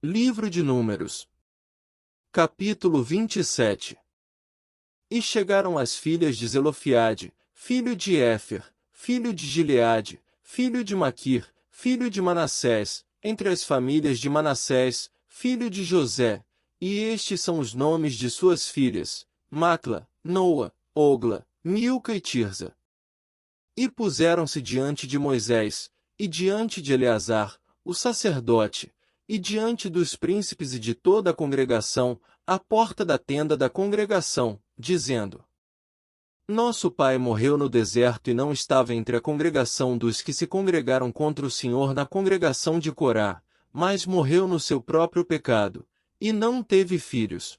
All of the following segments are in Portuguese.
Livro de Números. Capítulo 27. E chegaram as filhas de Zelofiade, filho de Éfer, filho de Gileade, filho de Maquir, filho de Manassés, entre as famílias de Manassés, filho de José, e estes são os nomes de suas filhas, Macla, Noa, Ogla, Milca e Tirza. E puseram-se diante de Moisés, e diante de Eleazar, o sacerdote, e diante dos príncipes e de toda a congregação, à porta da tenda da congregação, dizendo: Nosso pai morreu no deserto e não estava entre a congregação dos que se congregaram contra o Senhor na congregação de Corá, mas morreu no seu próprio pecado, e não teve filhos.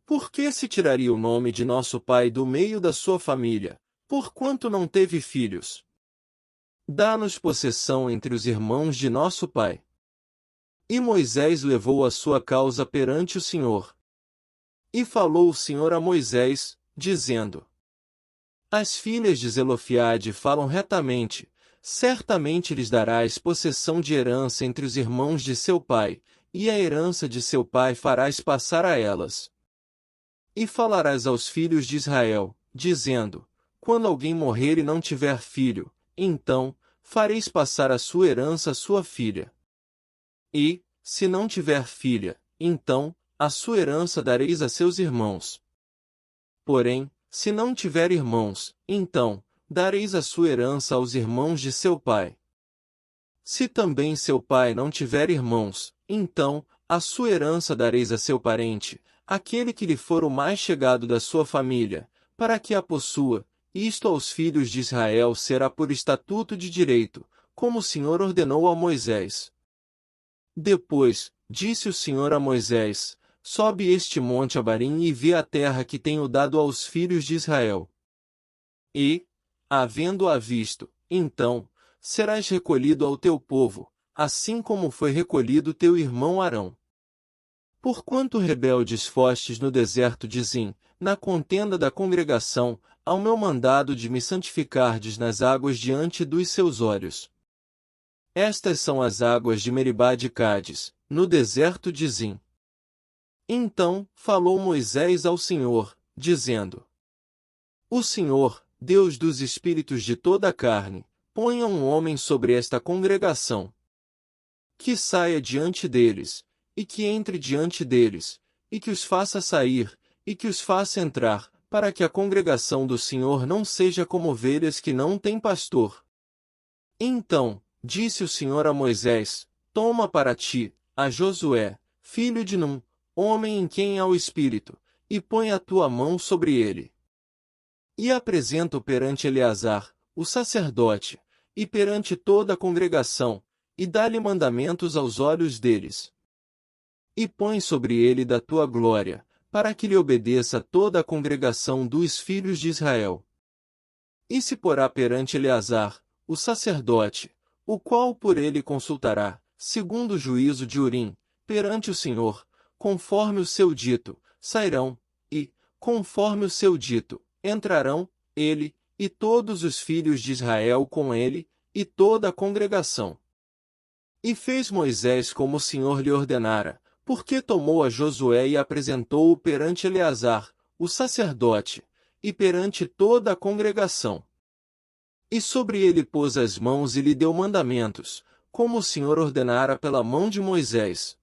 Por que se tiraria o nome de nosso pai do meio da sua família, porquanto não teve filhos? Dá-nos possessão entre os irmãos de nosso pai. E Moisés levou a sua causa perante o Senhor. E falou o Senhor a Moisés, dizendo: As filhas de Zelofiade falam retamente, certamente lhes darás possessão de herança entre os irmãos de seu pai, e a herança de seu pai farás passar a elas. E falarás aos filhos de Israel, dizendo: Quando alguém morrer e não tiver filho, então fareis passar a sua herança à sua filha. E, se não tiver filha, então, a sua herança dareis a seus irmãos. Porém, se não tiver irmãos, então, dareis a sua herança aos irmãos de seu pai. Se também seu pai não tiver irmãos, então, a sua herança dareis a seu parente, aquele que lhe for o mais chegado da sua família, para que a possua. Isto aos filhos de Israel será por estatuto de direito, como o Senhor ordenou a Moisés. Depois, disse o Senhor a Moisés: Sobe este monte Abarim e vê a terra que tenho dado aos filhos de Israel. E, havendo-a visto, então, serás recolhido ao teu povo, assim como foi recolhido teu irmão Arão. Porquanto rebeldes fostes no deserto de Zim, na contenda da congregação, ao meu mandado de me santificardes nas águas diante dos seus olhos. Estas são as águas de Meribá de Cádiz, no deserto de Zim. Então, falou Moisés ao Senhor, dizendo: O Senhor, Deus dos espíritos de toda a carne, ponha um homem sobre esta congregação. Que saia diante deles, e que entre diante deles, e que os faça sair, e que os faça entrar, para que a congregação do Senhor não seja como ovelhas que não têm pastor. Então, disse o Senhor a Moisés: Toma para ti, a Josué, filho de Num, homem em quem há o Espírito, e põe a tua mão sobre ele. E apresenta-o perante Eleazar, o sacerdote, e perante toda a congregação, e dá-lhe mandamentos aos olhos deles. E põe sobre ele da tua glória, para que lhe obedeça toda a congregação dos filhos de Israel. E se porá perante Eleazar, o sacerdote, o qual por ele consultará, segundo o juízo de Urim, perante o Senhor, conforme o seu dito, sairão, e, conforme o seu dito, entrarão, ele, e todos os filhos de Israel com ele, e toda a congregação. E fez Moisés como o Senhor lhe ordenara, porque tomou a Josué e apresentou-o perante Eleazar, o sacerdote, e perante toda a congregação. E sobre ele pôs as mãos e lhe deu mandamentos, como o Senhor ordenara pela mão de Moisés.